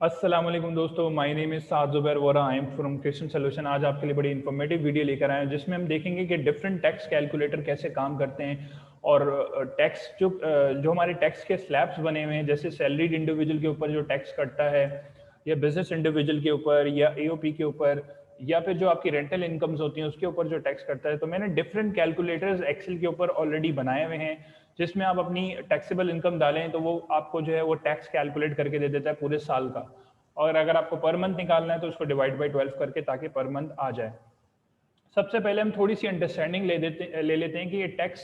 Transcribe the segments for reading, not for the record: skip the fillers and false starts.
अस्सलाम वालेकुम दोस्तों, my name is Saad Zubair Vora, I am from creation solution. आज आपके लिए बड़ी इन्फॉर्मेटिव वीडियो लेकर आए हैं जिसमें हम देखेंगे कि डिफरेंट टैक्स कैलकुलेटर कैसे काम करते हैं और टैक्स जो हमारे टैक्स के स्लैब्स बने हुए हैं, जैसे सैलरीड इंडिविजुअल के ऊपर जो टैक्स कटता है या बिजनेस इंडिविजुअल के ऊपर या एओपी के ऊपर या फिर जो आपकी रेंटल इनकम्स होती हैं उसके ऊपर जो टैक्स करता है। तो मैंने डिफरेंट कैलकुलेटर्स एक्सेल के ऊपर ऑलरेडी बनाए हुए हैं जिसमें आप अपनी टैक्सेबल इनकम डालें तो वो आपको जो है वो टैक्स कैलकुलेट करके दे देता है पूरे साल का। और अगर आपको पर मंथ निकालना है तो उसको डिवाइड बाई 12 करके ताकि पर मंथ आ जाए। सबसे पहले हम थोड़ी सी अंडरस्टैंडिंग ले लेते हैं कि ये टैक्स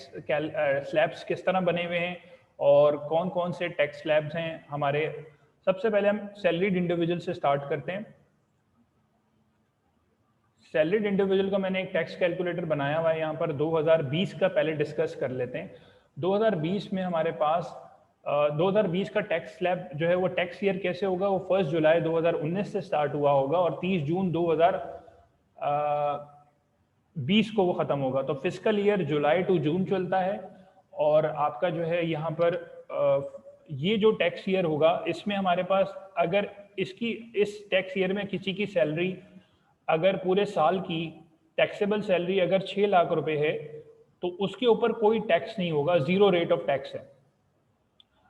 स्लैब्स किस तरह बने हुए हैं और कौन कौन से टैक्स स्लैब्स हैं हमारे। सबसे पहले हम सैलरीड इंडिविजुअल से स्टार्ट करते हैं। सैलरीड इंडिविजुअल का मैंने एक टैक्स कैलकुलेटर बनाया हुआ है यहाँ पर। 2020 का पहले डिस्कस कर लेते हैं। 2020 में हमारे पास 2020 का टैक्स स्लैब जो है वो टैक्स ईयर कैसे होगा, वो 1 जुलाई 2019 से स्टार्ट हुआ होगा और 30 जून 2020 को वो ख़त्म होगा। तो physical year July to June चलता है। और आपका जो है यहाँ पर ये जो टैक्स ईयर होगा इसमें हमारे पास अगर इस टैक्स ईयर में किसी की सैलरी अगर पूरे साल की टैक्सेबल सैलरी अगर 6 लाख रुपए है तो उसके ऊपर कोई टैक्स नहीं होगा, जीरो रेट ऑफ टैक्स है।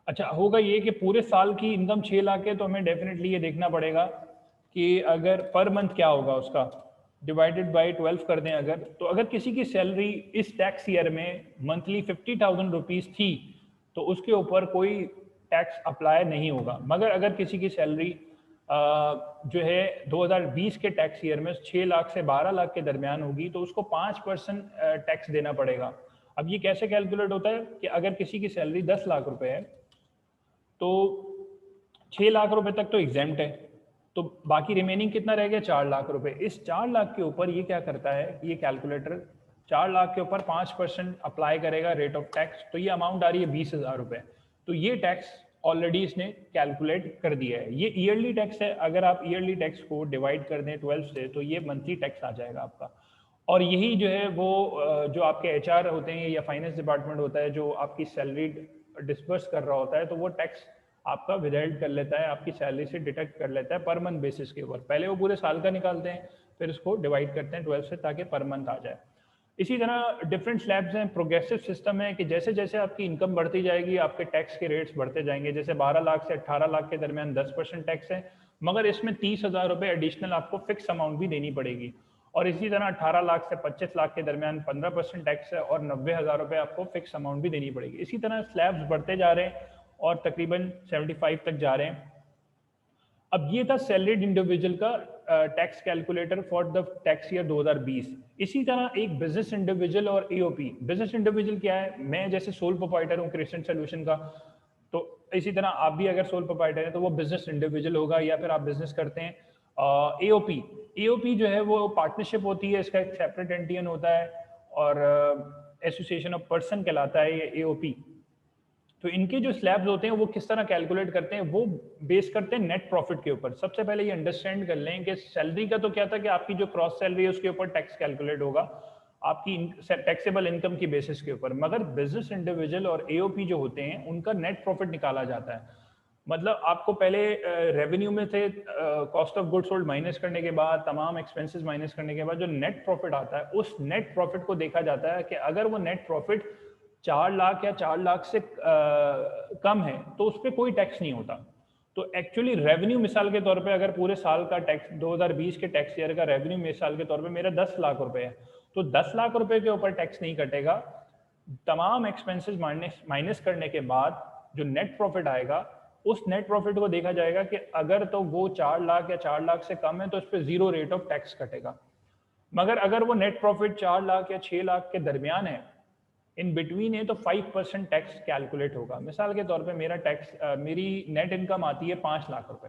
अच्छा, होगा ये कि पूरे साल की इनकम 6 लाख है तो हमें डेफिनेटली ये देखना पड़ेगा कि अगर पर मंथ क्या होगा उसका, डिवाइडेड बाय 12 कर दें अगर, तो अगर किसी की सैलरी इस टैक्स ईयर में मंथली 50,000 रुपीज़ थी तो उसके ऊपर कोई टैक्स अप्लाई नहीं होगा। मगर अगर किसी की सैलरी जो है 2020 के टैक्स ईयर में 6 लाख से 12 लाख के दरमियान होगी तो उसको 5% टैक्स देना पड़ेगा। अब ये कैसे कैलकुलेट होता है कि अगर किसी की सैलरी 10 लाख रुपए है तो 6 लाख रुपए तक तो एग्जेम्प्ट है, तो बाकी रिमेनिंग कितना रह गया, 4 लाख रुपए। इस 4 लाख के ऊपर ये क्या करता है, ये कैलकुलेटर 4 लाख के ऊपर 5% अप्लाई करेगा रेट ऑफ टैक्स, तो ये अमाउंट आ रही है 20,000 रुपए। तो ये टैक्स ऑलरेडी इसने कैलकुलेट कर दिया है। ये ईयरली टैक्स है, अगर आप ईयरली टैक्स को डिवाइड कर दें 12 से तो ये मंथली टैक्स आ जाएगा आपका। और यही जो है वो जो आपके एचआर होते हैं या फाइनेंस डिपार्टमेंट होता है जो आपकी सैलरी डिस्बर्स कर रहा होता है, तो वो टैक्स आपका विदहेल्ड कर लेता है, आपकी सैलरी से डिडक्ट कर लेता है पर मंथ बेसिस के ऊपर। पहले वो पूरे साल का निकालते हैं फिर उसको डिवाइड करते हैं 12 से ताकि पर मंथ आ जाए। इसी तरह डिफरेंट स्लैब्स हैं, प्रोग्रेसिव सिस्टम है कि जैसे जैसे आपकी इनकम बढ़ती जाएगी आपके टैक्स के रेट्स बढ़ते जाएंगे। जैसे 12 लाख से 18 लाख के दरमियान 10% टैक्स है, मगर इसमें 30,000 रुपये एडिशनल आपको फिक्स अमाउंट भी देनी पड़ेगी। और इसी तरह 18 लाख से 25 लाख के दरमियान 15% टैक्स है और 90,000 रुपये आपको फिक्स अमाउंट भी देनी पड़ेगी। इसी तरह स्लैब्स बढ़ते जा रहे हैं और तकरीबन 75 तक जा रहे हैं। अब ये था सैलरीड इंडिविजुअल का tax calculator for the tax year 2020। इसी तरह एक बिजनेस इंडिविजुअल और एओपी। बिजनेस इंडिविजुअल क्या है, मैं जैसे सोल प्रोप्राइटर हूँ क्रिएशन सॉल्यूशन का, तो इसी तरह आप भी अगर सोल प्रोप्राइटर हैं तो वो बिजनेस इंडिविजुअल होगा या फिर आप बिजनेस करते हैं। एओपी, एओपी जो है वो पार्टनरशिप होती है, इसका एक सेपरेट एंटियन होता है और एसोसिएशन ऑफ पर्सन कहलाता है ये एओपी। तो इनके जो स्लैब्स होते हैं वो किस तरह कैलकुलेट करते हैं, वो बेस करते हैं नेट प्रॉफिट के ऊपर। सबसे पहले ये अंडरस्टैंड कर लें कि सैलरी का तो क्या था कि आपकी जो क्रॉस सैलरी है उसके ऊपर टैक्स कैलकुलेट होगा आपकी टैक्सेबल इनकम की बेसिस के ऊपर। मगर बिजनेस इंडिविजुअल और एओपी जो होते हैं उनका नेट प्रॉफिट निकाला जाता है। मतलब आपको पहले रेवेन्यू में से cost of goods sold minus करने के बाद, तमाम एक्सपेंसेस माइनस करने के बाद जो नेट प्रॉफिट आता है उस नेट प्रॉफिट को देखा जाता है कि अगर वो नेट प्रॉफिट 4 लाख या 4 लाख से कम है तो उस पर कोई टैक्स नहीं होता। तो एक्चुअली रेवेन्यू मिसाल के तौर पे अगर पूरे साल का टैक्स 2020 के टैक्स ईयर का रेवेन्यू मिसाल के तौर पे मेरा 10 लाख रुपए है तो 10 लाख रुपए के ऊपर टैक्स नहीं कटेगा। तमाम एक्सपेंसेस माइनस करने के बाद जो नेट प्रॉफिट आएगा उस नेट प्रॉफिट को देखा जाएगा कि अगर तो वो 4 लाख या 4 लाख से कम है तो उस पर जीरो रेट ऑफ टैक्स कटेगा। मगर अगर वो नेट प्रॉफिट 4 लाख या 6 लाख के दरमियान है, इन बिटवीन है, तो 5% टैक्स कैलकुलेट होगा। मिसाल के तौर पे मेरा टैक्स मेरी नेट इनकम आती है 5 लाख रुपए,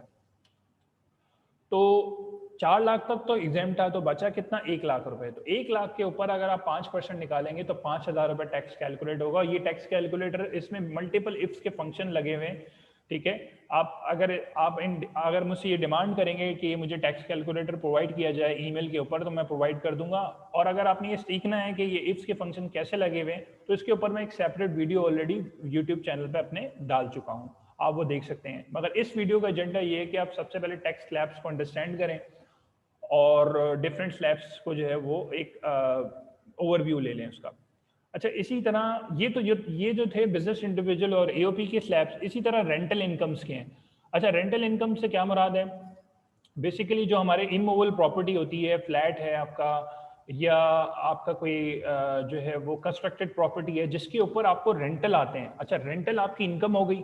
तो 4 लाख तक तो एग्जाम था, तो बचा कितना, 1 लाख रुपए। तो 1 लाख के ऊपर अगर आप 5% निकालेंगे तो 5,000 रुपए टैक्स कैलकुलेट होगा। ये टैक्स कैलकुलेटर, इसमें मल्टीपल इफ्स के फंक्शन लगे हुए हैं, ठीक है। अगर मुझसे ये डिमांड करेंगे कि ये मुझे टैक्स कैलकुलेटर प्रोवाइड किया जाए ईमेल के ऊपर तो मैं प्रोवाइड कर दूंगा। और अगर आपने ये सीखना है कि ये इफ्स के फंक्शन कैसे लगे हुए हैं तो इसके ऊपर मैं एक separate video already YouTube channel पे अपने डाल चुका हूँ। आप वो देख सकते हैं। मगर इस वीडियो का एजेंडा ये है कि आप सबसे पहले टैक्स स्लैब्स को अंडरस्टैंड करें और डिफरेंट स्लैब्स को जो है वो एक ओवरव्यू ले लें उसका। अच्छा, इसी तरह ये जो थे बिजनेस इंडिविजुअल और एओपी के स्लैब्स, इसी तरह रेंटल इनकम्स के हैं। अच्छा, रेंटल इनकम से क्या मुराद है? बेसिकली जो हमारे इमूवेबल प्रॉपर्टी होती है, फ्लैट है आपका या आपका कोई जो है वो कंस्ट्रक्टेड प्रॉपर्टी है जिसके ऊपर आपको रेंटल आते हैं। अच्छा, रेंटल आपकी इनकम हो गई,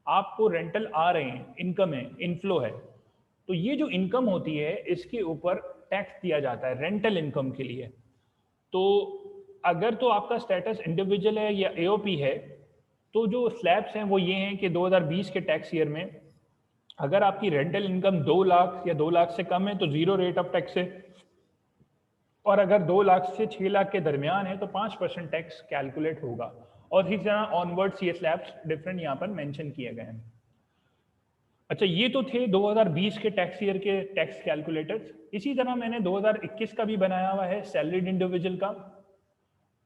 आपको रेंटल आ रहे हैं, इनकम है, इनफ्लो है। तो ये जो इनकम होती है इसके ऊपर टैक्स दिया जाता है रेंटल इनकम के लिए। तो अगर तो आपका स्टेटस इंडिविजुअल है या एओपी है तो जो स्लैब्स हैं वो ये हैं कि 2020 के टैक्स ईयर में अगर आपकी रेंटल इनकम 2 लाख या 2 लाख से कम है तो जीरो रेट ऑफ टैक्स है, और अगर 2 लाख से 6 लाख के दरमियान है तो 5% टैक्स कैलकुलेट होगा। और इसी तरह ऑनवर्ड्स ये स्लैब्स डिफरेंट यहाँ पर मेंशन किए गए हैं। अच्छा, ये तो थे 2020 के टैक्स ईयर के टैक्स कैलकुलेटर्स। इसी तरह मैंने 2021 का भी बनाया हुआ है सैलरीड इंडिविजुअल का,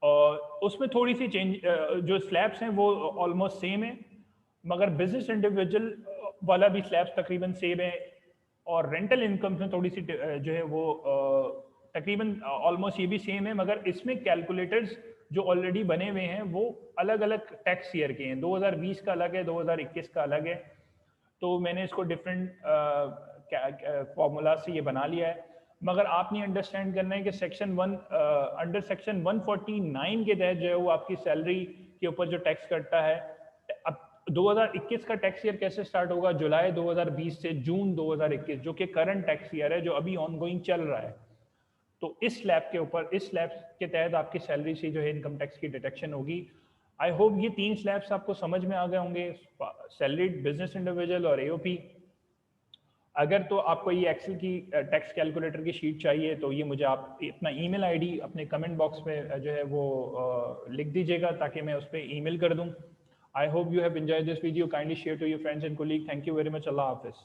और उसमें थोड़ी सी चेंज, जो स्लैब्स हैं वो ऑलमोस्ट सेम है, मगर बिजनेस इंडिविजुअल वाला भी स्लैब्स तकरीबन सेम है, और रेंटल इनकम में थोड़ी सी जो है वो तकरीबन ऑलमोस्ट ये भी सेम है, मगर इसमें कैलकुलेटर्स जो ऑलरेडी बने हुए हैं वो अलग अलग टैक्स ईयर के हैं। 2020 का अलग है, 2021 का अलग है। तो मैंने इसको डिफरेंट फॉर्मूला से ये बना लिया है। मगर आपने अंडरस्टैंड करना है कि अंडर सेक्शन 149 के तहत जो है वो आपकी सैलरी के ऊपर जो टैक्स कटता है। अब 2021 का टैक्स ईयर कैसे स्टार्ट होगा? जुलाई 2020 से जून 2021, जो कि करंट टैक्स ईयर है, जो अभी ऑनगोइंग चल रहा है। तो इस स्लैब के ऊपर, इस स्लैब के तहत आपकी सैलरी से जो है इनकम टैक्स की डिडक्शन होगी। आई होप ये 3 स्लैब्स आपको समझ में आ गए होंगे, सैलरीड, बिजनेस इंडिविजुअल और एओपी। अगर तो आपको ये एक्सेल की टैक्स कैलकुलेटर की शीट चाहिए तो ये मुझे आप अपना ईमेल आईडी अपने कमेंट बॉक्स में जो है वो लिख दीजिएगा ताकि मैं उस पर ईमेल कर दूं। I hope you have enjoyed this video. Kindly share to your friends and colleague. Thank you very much. अल्लाह हाफिज़।